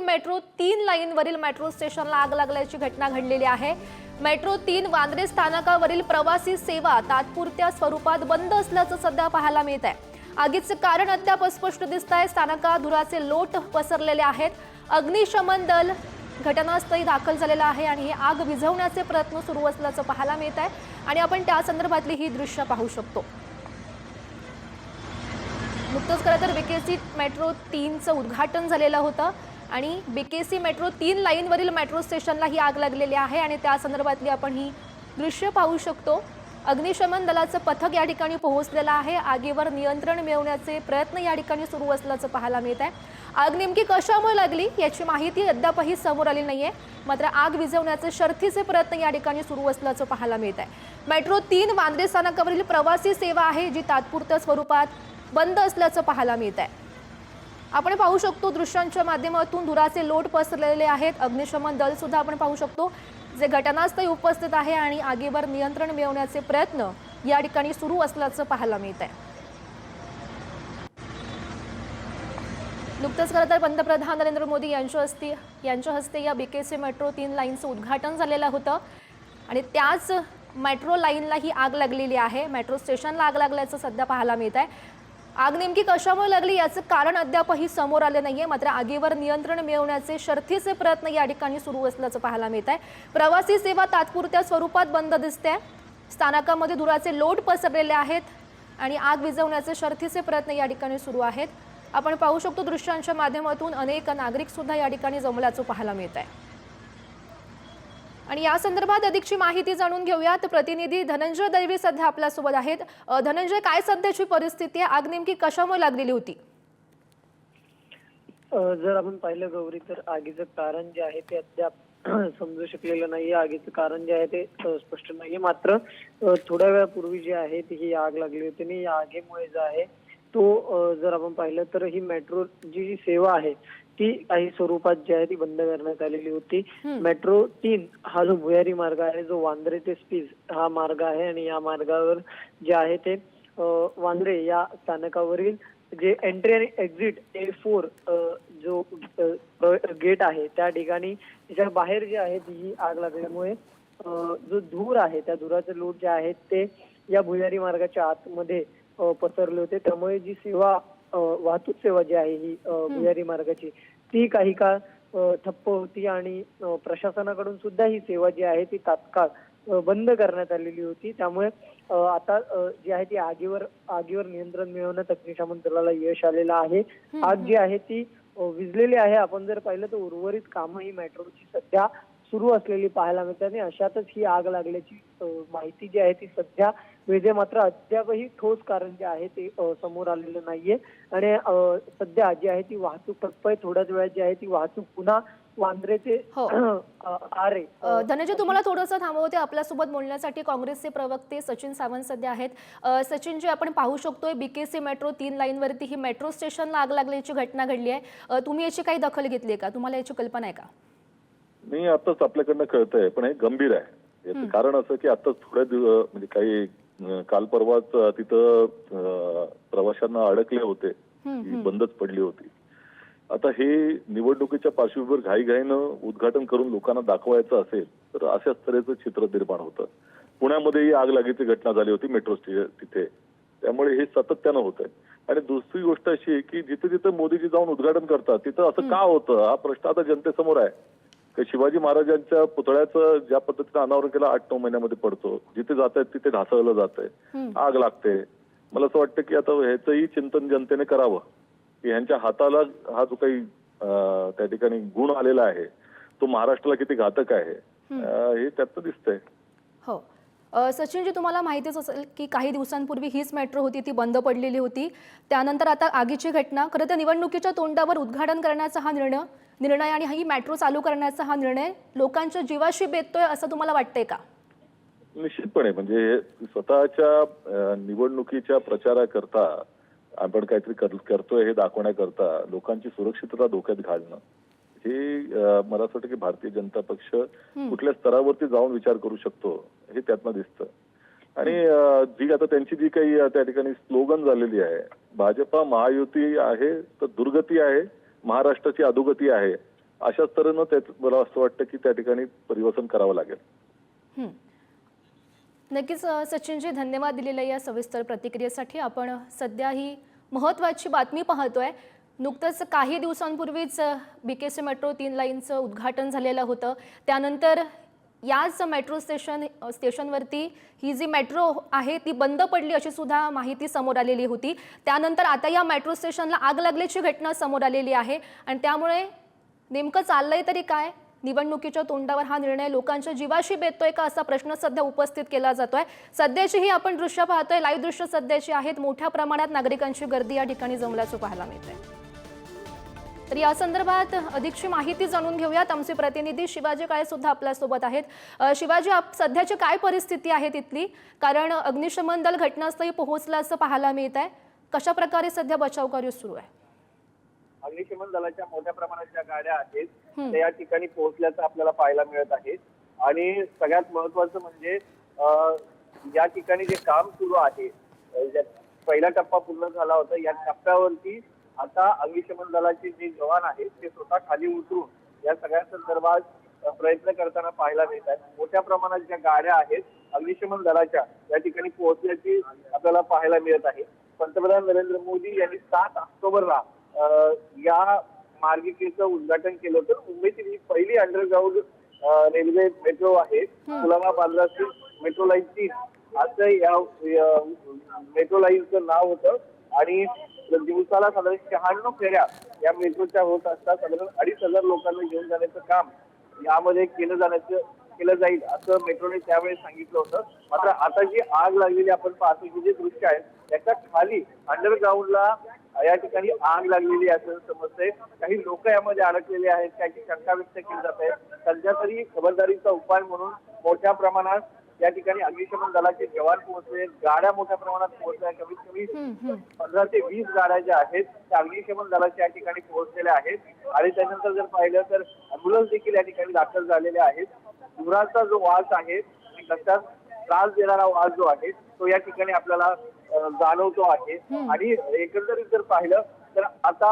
Metro 3 लाईनवरील metro स्टेशनला आग लागल्याची घटना घडलेली आहे। मेट्रो 3 वांद्रे स्थानकावरील प्रवासी सेवा तात्पुरत्या स्वरूपात बंद असल्याचं सध्या पाहायला मिळत आहे। आगीचे कारण अद्याप अस्पष्ट दिसत आहे। स्थानकात धुराचे लोट पसरलेले आहेत। अग्निशमन दल घटनास्थळी दाखल झालेला आहे आणि ही आग विझवण्याचे प्रयत्न सुरू असल्याचं पाहायला मिळत आहे आणि आपण त्या संदर्भातली ही दृश्य पाहू शकतो। नुकतंच खरं तर बीकेसी मेट्रो 3चं उद्घाटन झालेलं होतं आणि बीकेसी मेट्रो 3 लाईनवरील मेट्रो स्टेशनला ही आग लागलेली आहे आणि त्या संदर्भातली आपण ही दृश्य पाहू शकतो। अग्निशमन दलाचं पथक या ठिकाणी पोहोचलेलं आहे। आगीवर नियंत्रण मिळवण्याचे प्रयत्न या ठिकाणी सुरू असल्याचं पाहायला मिळत आहे। आग नेमकी कशामुळे लागली याची माहिती अद्यापही समोर आली नाहीये, मात्र आग विझवण्याचे शर्थीचे प्रयत्न या ठिकाणी सुरू असल्याचं पाहायला मिळत आहे। मेट्रो 3 वांद्रे स्थानकावरील प्रवासी सेवा आहे जी तात्पुरत्या स्वरूपात बंद असल्याचं पाहायला मिळत आहे। आपण पाहू शकतो दृश्यांच्या माध्यमातून धुराचे लोट पसरलेले आहेत। अग्निशमन दल सुद्धा आपण पाहू शकतो जे घटनास्थळी उपस्थित आहे आणि आगीवर नियंत्रण मिळवण्याचे प्रयत्न या ठिकाणी सुरू असल्याचं पाहायला मिळत आहे। नुकतंच खरं तर पंतप्रधान नरेंद्र मोदी यांच्या हस्ते या बीकेसी मेट्रो 3 लाईनचं उद्घाटन झालेलं होतं आणि त्याच मेट्रो लाईनला ही आग लागलेली आहे। मेट्रो स्टेशनला आग लागल्याचं सध्या पाहायला मिळत आहे। आग नेमकी कशामुळे लागली याचं कारण अद्यापही समोर आले नाहीये, मात्र आगीवर नियंत्रण मिळवण्याचे शर्थीचे प्रयत्न या ठिकाणी सुरू असल्याचं पाहायला मिळत आहे। प्रवासी सेवा तात्पुरत्या स्वरूपात बंद दिसते। स्थानकामध्ये धुराचे लोट पसरलेले आहेत आणि आग विझवण्याचे शर्थीचे प्रयत्न या ठिकाणी सुरू आहेत। आपण पाहू शकतो दृश्यांच्या माध्यमातून अनेक नागरिक सुद्धा या ठिकाणी जमल्याचं पाहायला मिळत आहे आणि या संदर्भात अधिकची माहिती जाणून घेऊयात। प्रतिनिधी धनंजय दैवी सध्या आपल्या सोबत आहेत। धनंजय, काय सध्याची परिस्थिती आहे? आग नेमकी कशामुळे लागलेली होती? जर आपण पाहिलं गौरी तर आगीचं कारण जे आहे ते अद्याप समजू शकलेलं नाहीये। आगीचं कारण जे आहे ते स्पष्ट नाहीये, मात्र थोड्या वेळापूर्वी जे आहे ती ही आग लागली होती आणि या आगीमुळे जे आहे तो जर आपण पाहिलं तर ही मेट्रो जी सेवा आहे ती काही स्वरूपात जी आहे ती बंद करण्यात आलेली होती। मेट्रो 3 हा जो भुयारी मार्ग आहे, जो वांद्रे ते स्पीज हा मार्ग आहे आणि या मार्गावर जे आहे ते वांद्रे या स्थानकावरील जे एंट्री आणि एक्झिट A4 जो गेट आहे त्या ठिकाणी त्याच्या बाहेर जे आहे ही आग लागल्यामुळे जो धूर आहे त्या धुराचे लोट जे आहेत ते या भुयारी मार्गाच्या आतमध्ये पसरले होते। त्यामुळे जी सेवा वाहतूक सेवा जी आहे ही भुयारी मार्गाची ती काही काळ ठप्प होती आणि प्रशासनाकडून सुद्धा ही सेवा जी आहे ती तात्काळ बंद करण्यात आलेली होती। त्यामुळे आता जी आहे ती आगीवर नियंत्रण मिळवण्यात अग्निशमन दलाला यश आलेलं आहे। आग जी आहे ती विझलेली आहे। आपण जर पाहिलं तर उर्वरित कामं ही मेट्रोची सध्या सुरू असलेली पाहायला मिळते आणि अशातच ही आग लागल्याची माहिती जी आहे ती सध्या मिळते, मात्र अद्यापही ठोस कारण जे आहे ते समोर आलेलं नाहीये आणि सध्या जी आहे ती वाहतूक ठप्प आहे। थोड्याच वेळात जी आहे ती वाहतूक पुन्हा वांद्रे ते आरे। धनंजय, तुम्हाला थोडंसं थांबवते। आपल्यासोबत बोलण्यासाठी काँग्रेसचे प्रवक्ते सचिन सावंत सध्या आहेत। सचिन जी, आपण पाहू शकतोय बीकेसी मेट्रो 3 लाईनवरती ही मेट्रो स्टेशनला आग लागल्याची घटना घडली आहे। तुम्ही याची काही दखल घेतली का? तुम्हाला याची कल्पना आहे का? नाही, आताच आपल्याकडनं कळतंय, पण हे गंभीर आहे। याचं कारण असं की आता थोड्या म्हणजे काही काल परवाच तिथं प्रवाशांना अडकले होते, बंदच पडली होती। आता हे निवडणुकीच्या पार्श्वभूमीवर घाईघाईनं उद्घाटन करून लोकांना दाखवायचं असेल तर अशाच तऱ्हेचं चित्र निर्माण होतं। पुण्यामध्येही आग लागीची घटना झाली होती मेट्रो तिथे, त्यामुळे हे सातत्यानं होत आहे। आणि दुसरी गोष्ट अशी आहे की जिथे जिथे मोदीजी जाऊन उद्घाटन करतात तिथं असं का होतं हा प्रश्न आता जनतेसमोर आहे की शिवाजी महाराजांच्या पुतळ्याचं ज्या पद्धतीनं अनावरण केलं 8-9 महिन्यामध्ये पडतो, जिथे जात आहेत तिथे ढासळलं जातंय, आग लागते। मला असं वाटतं की आता ह्याचंही चिंतन जनतेने करावं की ह्यांच्या हाताला हा जो काही त्या ठिकाणी गुण आलेला आहे तो महाराष्ट्राला किती घातक आहे हे त्यातनं दिसतंय। हो सचिन जी, तुम्हाला माहितीच असेल की काही दिवसांपूर्वी हीच मेट्रो होती ती बंद पडलेली होती। त्यानंतर आता आगीची घटना, खरं तर निवडणुकीच्या तोंडावर उद्घाटन करण्याचा हा निर्णय आणि ही मेट्रो चालू करण्याचा हा निर्णय लोकांच्या जीवाशी बेततोय असं तुम्हाला वाटतंय का? निश्चितपणे, म्हणजे स्वतःच्या निवडणुकीच्या प्रचाराकरता आपण काहीतरी करतोय हे दाखवण्याकरता लोकांची सुरक्षितता धोक्यात घालणं हे मला असं वाटतं की भारतीय जनता पक्ष कुठल्या स्तरावरती जाऊन विचार करू शकतो हे त्यातनं दिसतं। आणि जी आता त्यांची जी काही त्या ठिकाणी स्लोगन झालेली आहे, भाजपा महायुती आहे तर दुर्गती आहे, महाराष्ट्राची अधोगती आहे, अशाच तऱ्हेनं मला असं वाटतं की त्या ठिकाणी परिवर्तन करावं लागेल. नक्कीच सचिनजी, धन्यवाद दिलेल्या या सविस्तर प्रतिक्रियेसाठी. आपण सध्या ही महत्त्वाची बातमी पाहतोय. नुकतंच काही दिवसांपूर्वीच BKC मेट्रो 3 लाईनचं उद्घाटन झालेलं होतं. त्यानंतर याच मेट्रो स्टेशनवरती ही जी मेट्रो आहे ती बंद पडली अशी सुद्धा माहिती समोर आलेली होती. त्यानंतर आता या मेट्रो स्टेशनला आग लागल्याची घटना समोर आलेली आहे आणि त्यामुळे नेमकं चाललंय तरी काय? निवडणुकीच्या तोंडावर हा निर्णय लोकांच्या जीवाशी बेततोय का असा प्रश्न सध्या उपस्थित केला जातोय. सध्याची ही आपण दृश्य पाहतोय, लाईव्ह दृश्य सध्याची आहेत. मोठ्या प्रमाणात नागरिकांची गर्दी या ठिकाणी जमल्याचं पाहायला मिळतंय. तर या संदर्भात अधिकची माहिती जाणून घेऊयात. आमचे प्रतिनिधी शिवाजी काळे सुद्धा आपल्यासोबत आहेत. शिवाजी, सध्याची काय परिस्थिती आहे तिथली? कारण अग्निशमन दल घटनास्थळी पोहोचलं असं पाहायला मिळत आहे. कशा प्रकारे सध्या बचाव कार्य सुरू आहे? अग्निशमन दलाच्या मोठ्या प्रमाणाच्या गाड्या आहेत त्या या ठिकाणी पोहोचल्याचं आपल्याला पाहायला मिळत आहे. आणि सगळ्यात महत्वाचं म्हणजे या ठिकाणी जे काम सुरू आहे, पहिला टप्पा पूर्ण झाला होता, या टप्प्यावरती आता अग्निशमन दलाचे जे जवान आहेत ते स्वतः खाली उतरून या सगळ्या संदर्भात प्रयत्न करताना पाहायला मिळत आहेत. मोठ्या प्रमाणात ज्या गाड्या आहेत अग्निशमन दलाच्या या ठिकाणी पोहोचल्याची आपल्याला पाहायला मिळत आहे. पंतप्रधान नरेंद्र मोदी यांनी 7 ऑक्टोबरला या मार्गिकेचं उद्घाटन केलं होतं. मुंबईतील ही पहिली अंडरग्राऊंड रेल्वे मेट्रो आहे. कुलाबा बांद्रा मेट्रो लाईन 3 असं या मेट्रो लाईनचं नाव होतं. आणि दिवसाला साधारण 96 फेऱ्या या मेट्रोच्या होत असतात. साधारण 2,500 लोकांना घेऊन जाण्याचं काम यामध्ये केलं जाईल असं मेट्रोने त्यावेळेस सांगितलं होतं. मात्र आता जी आग लागलेली आपण पाहतो, की जे दृश्य आहे त्याच्या खाली अंडरग्राऊंडला या ठिकाणी आग लागलेली असं समजतंय. काही लोक यामध्ये अडकलेले आहेत, त्याची शंका व्यक्त केली जात आहे. सध्या तरी खबरदारीचा उपाय म्हणून मोठ्या प्रमाणात या ठिकाणी अग्निशमन दलाचे जवान पोहोचले, गाड्या मोठ्या प्रमाणात पोहोचल्या. कमीत कमी 15 ते 20 गाड्या ज्या आहेत त्या अग्निशमन दलाच्या या ठिकाणी पोहोचलेल्या आहेत. आणि त्यानंतर जर पाहिलं तर अँब्युलन्स देखील या ठिकाणी दाखल झालेल्या आहेत. धुराचा जो वास आहे आणि कशात त्रास देणारा वास जो आहे तो या ठिकाणी आपल्याला जाणवतो आहे. आणि एकंदरीत जर पाहिलं तर आता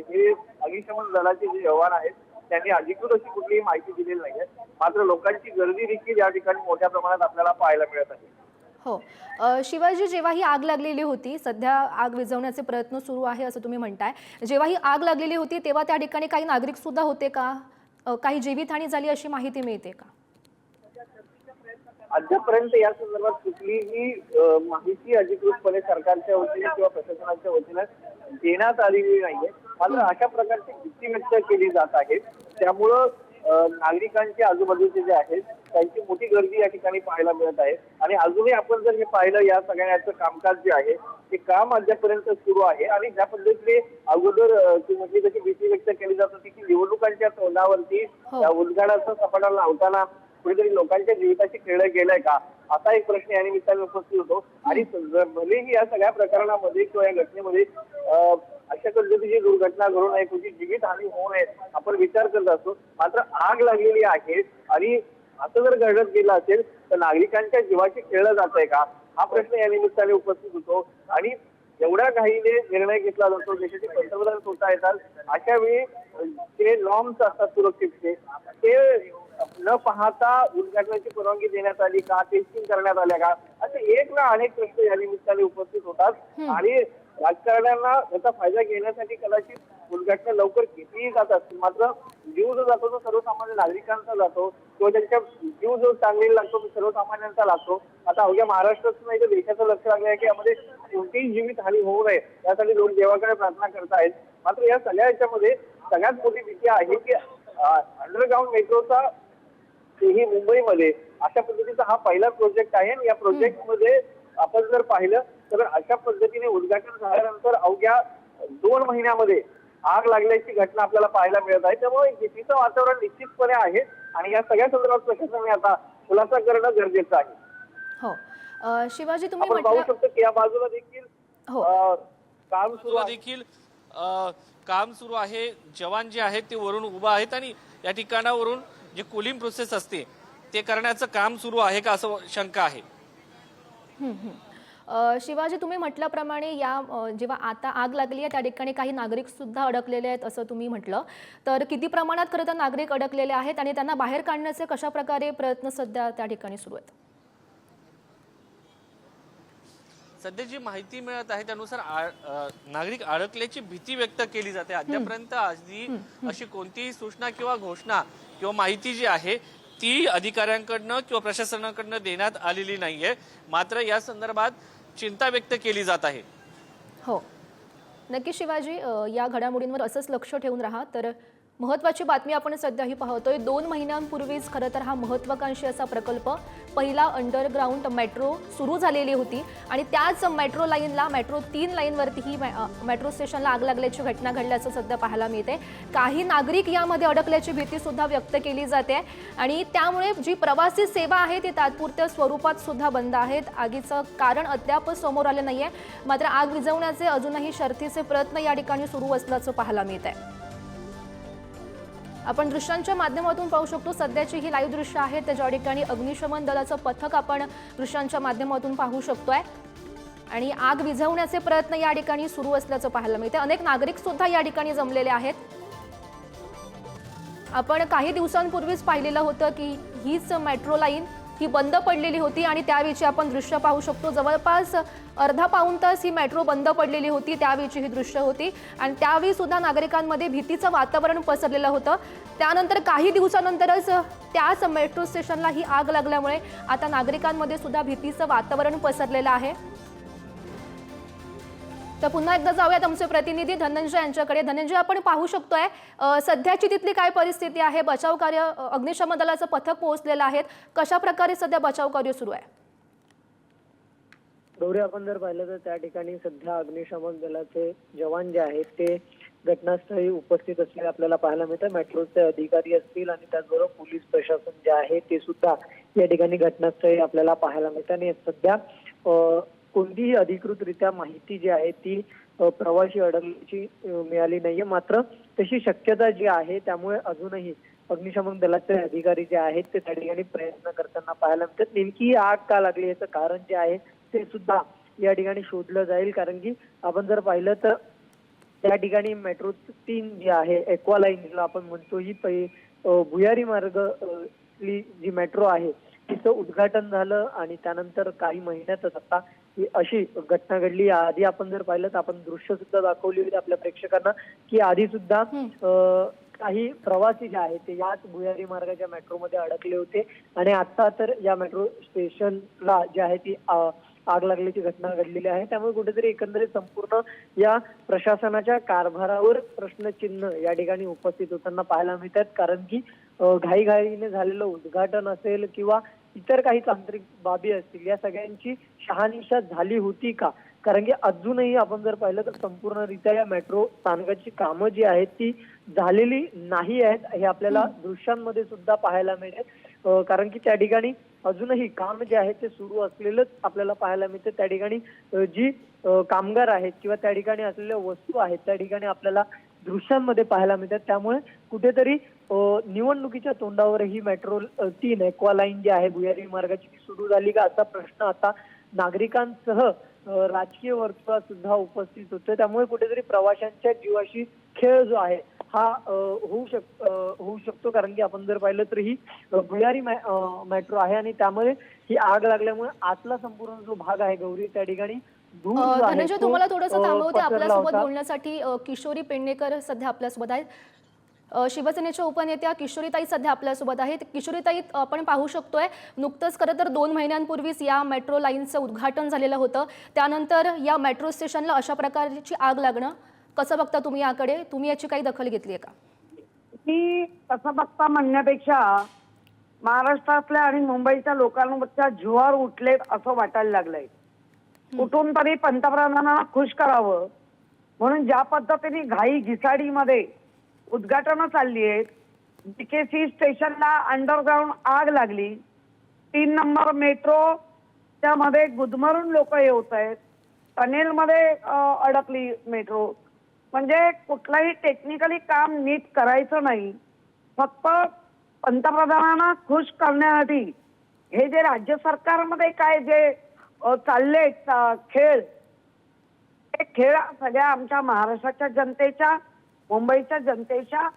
हे अग्निशमन दलाचे जे जवान आहेत त्यांनी अधिकृत अशी कुठलीही माहिती दिलेली नाहीये. मात्र लोकांची गर्दी देखील या ठिकाणी मोठ्या प्रमाणात आपल्याला पाहायला मिळत आहे. हो शिवाजी, जेव्हा ही आग लागलेली होती, सध्या आग विझवण्याचे प्रयत्न सुरू आहे असं तुम्ही म्हणताय, जेव्हा ही आग लागलेली होती तेव्हा त्या ठिकाणी काही नागरिक सुद्धा होते का? काही जीवितहानी झाली अशी माहिती मिळते का? अद्यापर्यंत या संदर्भात कुठलीही माहिती अधिकृतपणे सरकारच्या वतीने किंवा प्रशासनाच्या वतीने देण्यात आलेली नाहीये. मात्र अशा प्रकारची भीती व्यक्त केली जात आहे. त्यामुळं नागरिकांच्या आजूबाजूचे जे आहेत त्यांची मोठी गर्दी या ठिकाणी पाहायला मिळत आहे. आणि अजूनही आपण जर हे पाहिलं, या सगळ्याचं कामकाज जे आहे ते काम अद्यापर्यंत सुरू आहे. आणि ज्या पद्धतीने अगोदर म्हणजे जशी भीती व्यक्त केली जात होती की निवडणुकांच्या तोंडावरती उद्घाटनाचा सपाटा लावताना कुठेतरी लोकांच्या जीविताची खेळ गेलाय का, असा एक प्रश्न या निमित्ताने उपस्थित होतो. आणि भलेही या सगळ्या प्रकरणामध्ये किंवा या घटनेमध्ये अशा पद्धतीची दुर्घटना घडू नये, कुठली जीवितहानी होऊ नये आपण विचार करत असतो. मात्र आग लागलेली आहे आणि असं जर घडत गेलं असेल तर नागरिकांच्या जीवाची खेळलं जात आहे का, हा प्रश्न या निमित्ताने उपस्थित होतो. आणि एवढ्या घाईने निर्णय घेतला जातो, देशाचे पंतप्रधान स्वतः येतात, अशा वेळी जे नॉर्म्स असतात सुरक्षेचे ते न पाहता उद्घाटनाची परवानगी देण्यात आली का, टेस्टिंग करण्यात आल्या का, असे एक ना अनेक प्रश्न या निमित्ताने उपस्थित होतात. आणि राजकारण्यांना याचा फायदा घेण्यासाठी कदाचित उद्घाटन लवकर घेतलीही जात असतील. मात्र जीव जो जातो तो सर्वसामान्य नागरिकांचा जातो किंवा त्यांच्या जीव जो चांगलेला लागतो तो सर्वसामान्यांचा लागतो. आता अवघ्या महाराष्ट्राचं नाही तर देशाचं लक्ष लागलं आहे की यामध्ये कोणतीही जीवितहानी होऊ नये यासाठी लोक देवाकडे प्रार्थना करतायत. मात्र या सगळ्या याच्यामध्ये सगळ्यात मोठी भीती आहे की अंडरग्राऊंड मेट्रोचा ही मुंबईमध्ये अशा पद्धतीचा हा पहिला प्रोजेक्ट आहे. आणि या प्रोजेक्टमध्ये आपण जर पाहिलं तर अशा पद्धतीने उद्घाटन झाल्यानंतर अवघ्या 2 महिन्यामध्ये आग लागल्याची घटना आपल्याला पाहायला मिळत आहे. त्यामुळे भीतीचं वातावरण निश्चितपणे आहे आणि या सगळ्या संदर्भात प्रशासनाने आता खुलासा करणं गरजेचं आहे. हो शिवाजी, तुम्ही आपण पाहू शकतो की या बाजूला देखील काम सुरू आहे. जवान जे आहेत ते वरून उभा आहेत आणि या ठिकाणावरून जे कूलिंग प्रोसेस असते ते करण्याचं काम सुरू आहे का असं शंका आहे. शिवाजी, तुम्ही म्हटल्याप्रमाणे जेव्हा आता आग लागली आहे त्या ठिकाणी काही नागरिक सुद्धा अडकलेले आहेत असं तुम्ही म्हटलं, तर किती प्रमाणात खरं तर नागरिक अडकलेले आहेत आणि त्यांना बाहेर काढण्याचे कशा प्रकारे प्रयत्न सध्या त्या ठिकाणी सुरू आहेत? सध्या जी माहिती मिळत आहे त्यानुसार नागरिक अडकल्याची भीती व्यक्त केली जाते. अद्यापर्यंत अशी कोणतीही सूचना किंवा घोषणा किंवा माहिती जी आहे ती अधिकाऱ्यांकडनं किंवा प्रशासनाकडनं देण्यात आलेली नाहीये. मात्र या संदर्भात चिंता व्यक्त केली जात आहे. हो, नक्की शिवाजी, या घडामोडींवर असंच लक्ष ठेवून राहा. तर महत्त्वाची बातमी आपण सध्याही पाहतोय. 2 महिन्यांपूर्वीच खरं तर हा महत्त्वाकांक्षी असा प्रकल्प, पहिला अंडरग्राऊंड मेट्रो सुरू झालेली होती आणि त्याच मेट्रो 3 लाईनवरती ही मेट्रो स्टेशनला आग लागल्याची घटना घडल्याचं सध्या पाहायला मिळते. काही नागरिक यामध्ये अडकल्याची भीती सुद्धा व्यक्त केली जाते आणि त्यामुळे जी प्रवासी सेवा आहे ती तात्पुरत्या स्वरूपात सुद्धा बंद आहेत. आगीचं कारण अद्याप समोर आलं नाहीये. मात्र आग विझवण्याचे अजूनही शर्थीचे प्रयत्न या ठिकाणी सुरू असल्याचं पाहायला मिळत आहे. आपण दृश्यांच्या माध्यमातून पाहू शकतो. सध्याची ही लाईव्ह दृश्य आहेत ज्या ठिकाणी अग्निशमन दलाचं पथक आपण दृश्यांच्या माध्यमातून पाहू शकतोय आणि आग विझवण्याचे प्रयत्न या ठिकाणी सुरू असल्याचं पाहायला मिळते. अनेक नागरिक सुद्धा या ठिकाणी जमलेले आहेत. आपण काही दिवसांपूर्वीच पाहिलेलं होतं की हीच मेट्रो लाईन ही बंद पडलेली होती आणि त्यावेळी आपण दृश्य पाहू शकतो. जवळपास अर्धा पाऊण तास ही मेट्रो बंद पडलेली होती. त्यावेळी ही दृश्य होती आणि त्यावेळी सुद्धा नागरिकांमध्ये भीतीचं वातावरण पसरलेलं होतं. त्यानंतर काही दिवसानंतरच त्याच मेट्रो स्टेशनला ही आग लागल्यामुळे आता नागरिकांमध्ये सुद्धा भीतीचं वातावरण पसरलेलं आहे. तर पुन्हा एकदा जाऊयात आमचे प्रतिनिधी धनंजय यांच्याकडे. धनंजय, आपण पाहू शकतोय सध्याची तिथली काय परिस्थिती आहे? बचाव कार्य, अग्निशमन दलाचं पथक पोहोचलेलं आहे. कशा प्रकारे सध्या बचाव कार्य सुरू आहे? गौरी, आपण जर पाहिलं तर त्या ठिकाणी सध्या अग्निशमन दलाचे जवान जे आहेत ते घटनास्थळी उपस्थित असलेले आपल्याला पाहायला मिळतं. मेट्रोचे अधिकारी असतील आणि त्याचबरोबर पोलीस प्रशासन जे आहे ते सुद्धा या ठिकाणी घटनास्थळी आपल्याला पाहायला मिळतं आणि सध्या कोणतीही अधिकृतरित्या माहिती जी आहे ती प्रवासी अडकल्याची मिळाली नाहीये. मात्र तशी शक्यता जी आहे त्यामुळे अजूनही अग्निशमन दलाचे अधिकारी जे आहेत ते त्या ठिकाणी प्रयत्न करताना पाहायला मिळतात. नेमकी आग का लागली याचं कारण जे आहे ते सुद्धा या ठिकाणी शोधलं जाईल. कारण की आपण जर पाहिलं तर त्या ठिकाणी मेट्रो 3 जी आहे, एक्वा लाईन जिला आपण म्हणतो, ही भुयारी मार्ग जी मेट्रो आहे तिचं उद्घाटन झालं आणि त्यानंतर काही महिन्यातच आता ही अशी घटना घडली. आधी आपण जर पाहिलं तर आपण दृश्य सुद्धा दाखवली होती आपल्या प्रेक्षकांना की आधी सुद्धा काही प्रवासी जे आहेत ते याच भुयारी मार्गाच्या मेट्रोमध्ये अडकले होते आणि आता तर या मेट्रो स्टेशनला जे आहे ती आग लागल्याची घटना घडलेली आहे. त्यामुळे कुठेतरी एकंदरीत संपूर्ण या प्रशासनाच्या कारभारावर प्रश्नचिन्ह या ठिकाणी उपस्थित होताना पाहायला मिळतात. कारण की घाईघाईने झालेलं उद्घाटन असेल किंवा इतर काही तांत्रिक बाबी असतील, या सगळ्यांची शहानिशा झाली होती का? कारण की अजूनही आपण जर पाहिलं तर संपूर्णरित्या या मेट्रो स्थानकाची कामं जी आहेत ती झालेली नाही आहेत हे आपल्याला दृश्यांमध्ये सुद्धा पाहायला मिळेल. कारण की त्या ठिकाणी अजूनही काम जे आहे ते सुरू असलेलंच आपल्याला पाहायला मिळतं. त्या ठिकाणी जी कामगार आहेत किंवा त्या ठिकाणी असलेल्या वस्तू आहेत त्या ठिकाणी आपल्याला दृश्यांमध्ये पाहायला मिळतात. त्यामुळे कुठेतरी निवडणुकीच्या तोंडावर ही मेट्रो 3 एक्वा लाईन जी आहे भुयारी मार्गाची सुरू झाली का असा प्रश्न आता नागरिकांसह राजकीय वर्तुळात सुद्धा उपस्थित होतं. त्यामुळे कुठेतरी प्रवाशांच्या जीवाशी खेळ जो आहे हा होऊ शकतो. कारण की आपण जर पाहिलं तर ही भुयारी मेट्रो आहे आणि त्यामुळे ही आग लागल्यामुळे आतला संपूर्ण जो भाग आहे गौरी त्या ठिकाणी धनंजय, तुम्हाला थोडंसं थांबवते. आपल्यासोबत बोलण्यासाठी किशोरी पेडणेकर सध्या आपल्यासोबत आहेत. शिवसेनेच्या उपनेत्या किशोरीताई सध्या आपल्यासोबत आहेत. किशोरीताई, आपण पाहू शकतोय नुकतंच खरं तर 2 महिन्यांपूर्वीच या मेट्रो लाईनचं उद्घाटन झालेलं होतं. त्यानंतर या मेट्रो स्टेशनला अशा प्रकारची आग लागणं कसं बघता तुम्ही याकडे? तुम्ही याची काही दखल घेतली आहे का? मी कसं बघता म्हणण्यापेक्षा महाराष्ट्रातल्या आणि मुंबईच्या लोकांवरच्या जुवार उठलेत असं वाटायला लागलंय. कुठून तरी पंतप्रधानांना खुश करावं म्हणून ज्या पद्धतीने घाई घिसाडीमध्ये उद्घाटनं चालली आहेत. बीकेसी स्टेशनला अंडरग्राऊंड आग लागली. 3 नंबर मेट्रो त्यामध्ये गुदमरून लोक येत आहेत. टनेलमध्ये अडकली मेट्रो. म्हणजे कुठलाही टेक्निकली काम नीट करायचं नाही, फक्त पंतप्रधानांना खुश करण्यासाठी हे जे राज्य सरकारमध्ये काय जे चाललेत खेळ, हे खेळ सगळ्या आमच्या महाराष्ट्राच्या जनतेच्या, मुंबईच्या जनतेच्या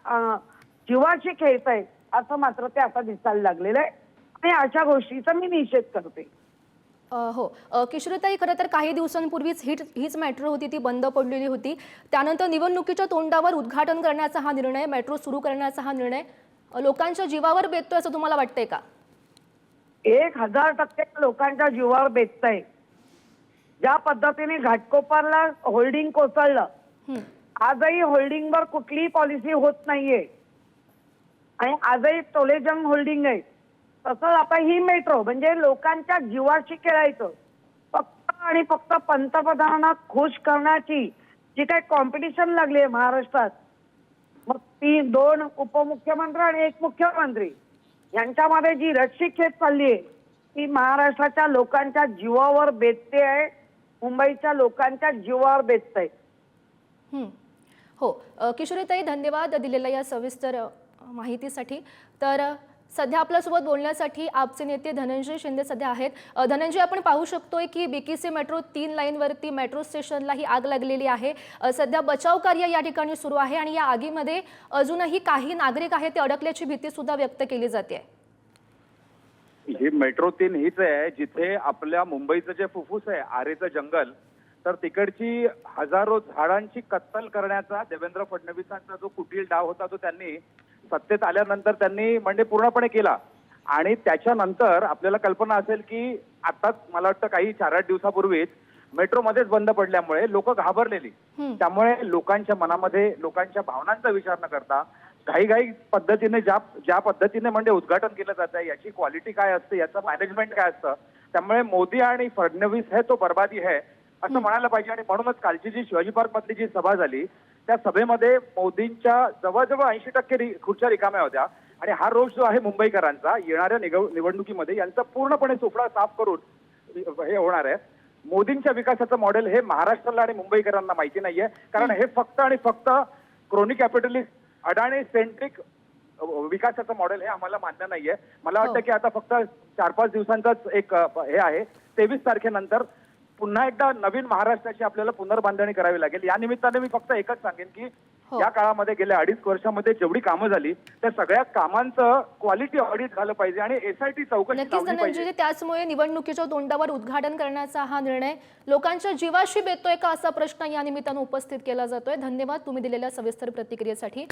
जीवाशी खेळत आहेत असं मात्र ते आता दिसायला लागलेलं आहे आणि अशा गोष्टीचा मी निषेध करते. हो किशोरीताई, खरं तर काही दिवसांपूर्वीच हीच मेट्रो होती ती बंद पडलेली होती. त्यानंतर निवडणुकीच्या तोंडावर उद्घाटन करण्याचा हा निर्णय, मेट्रो सुरू करण्याचा हा निर्णय लोकांच्या जीवावर बेततोय असं तुम्हाला वाटतंय का? 1000% लोकांच्या जीवावर बेततंय. ज्या पद्धतीने घाटकोपरला होल्डिंग कोसळलं, आजही होल्डिंगवर कुठलीही पॉलिसी होत नाहीये आणि आजही टोलेजंग होल्डिंग आहे. तसं आता ही मेट्रो म्हणजे लोकांच्या जीवाशी खेळायचं, फक्त आणि फक्त पंतप्रधानांना खुश करण्याची जी काही कॉम्पिटिशन लागली आहे महाराष्ट्रात, मग ती 2 उपमुख्यमंत्री आणि 1 मुख्यमंत्री यांच्यामध्ये जी रस्सी खेच चालली आहे ती महाराष्ट्राच्या लोकांच्या जीवावर बेतते आहे, मुंबईच्या लोकांच्या जीवावर बेतते. हो किशोरीताई, धन्यवाद दिलेल्या या सविस्तर माहितीसाठी. तर सध्या आपल्यासोबत बोलण्यासाठी आपचे नेते धनंजय शिंदे सध्या आहेत. धनंजय, आपण पाहू शकतोय की BKC मेट्रो 3 लाईनवरती मेट्रो स्टेशनला ही आग लागलेली आहे. सध्या बचाव कार्य या ठिकाणी सुरू आहे आणि या आगीमध्ये अजूनही काही नागरिक आहेत ते अडकल्याची भीती सुद्धा व्यक्त केली जाते. ही मेट्रो 3 हीच आहे जिथे आपल्या मुंबईचं जे फुफ्फुस आहे आरेचं जंगल, तर तिकडची हजारो झाडांची कत्तल करण्याचा देवेंद्र फडणवीसांचा जो कुटील डाव होता तो त्यांनी सत्तेत आल्यानंतर त्यांनी म्हणजे पूर्णपणे केला. आणि त्याच्यानंतर आपल्याला कल्पना असेल की आताच मला वाटतं काही 4-8 दिवसापूर्वीच मेट्रो मध्येच बंद पडल्यामुळे लोक घाबरलेली. त्यामुळे लोकांच्या मनामध्ये लोकांच्या भावनांचा विचार न करता घाईघाई पद्धतीने ज्या पद्धतीने म्हणजे उद्घाटन केलं जातं याची क्वालिटी काय असते, याचं मॅनेजमेंट काय असतं, त्यामुळे मोदी आणि फडणवीस है तो बर्बादी है असं म्हणायला पाहिजे. आणि म्हणूनच कालची जी शिवाजी पार्क मधली जी सभा झाली त्या सभेमध्ये मोदींच्या जवळजवळ 80% खुर्च्या रिकाम्या होत्या. आणि हा रोष जो आहे मुंबईकरांचा येणाऱ्या निवडणुकीमध्ये यांचा पूर्णपणे सोफळा साफ करून हे होणार आहे. मोदींच्या विकासाचं मॉडेल हे महाराष्ट्राला आणि मुंबईकरांना माहिती नाहीये, कारण हे फक्त आणि फक्त क्रोनी कॅपिटलिस्ट अडाणी सेंट्रिक विकासाचं मॉडेल हे आम्हाला मान्य नाहीये. मला वाटतं की आता फक्त 4-5 दिवसांचाच एक हे आहे. 23 तारखेनंतर पुन्हा एकदा नवीन महाराष्ट्राची आपल्याला पुनर्बांधणी करावी लागेल. या निमित्ताने मी फक्त एकच सांगेन की या काळामध्ये गेल्या 2.5 वर्षामध्ये जेवढी कामं झाली त्या सगळ्या कामांचं क्वालिटी ऑडिट झालं पाहिजे आणि SIT चौकशी लावली पाहिजे. त्याचमुळे निवडणुकीच्या तोंडावर उद्घाटन करण्याचा हा निर्णय लोकांच्या जीवाशी बेततोय का असा प्रश्न या निमित्तानं उपस्थित केला जातोय. धन्यवाद तुम्ही दिलेल्या सविस्तर प्रतिक्रियेसाठी.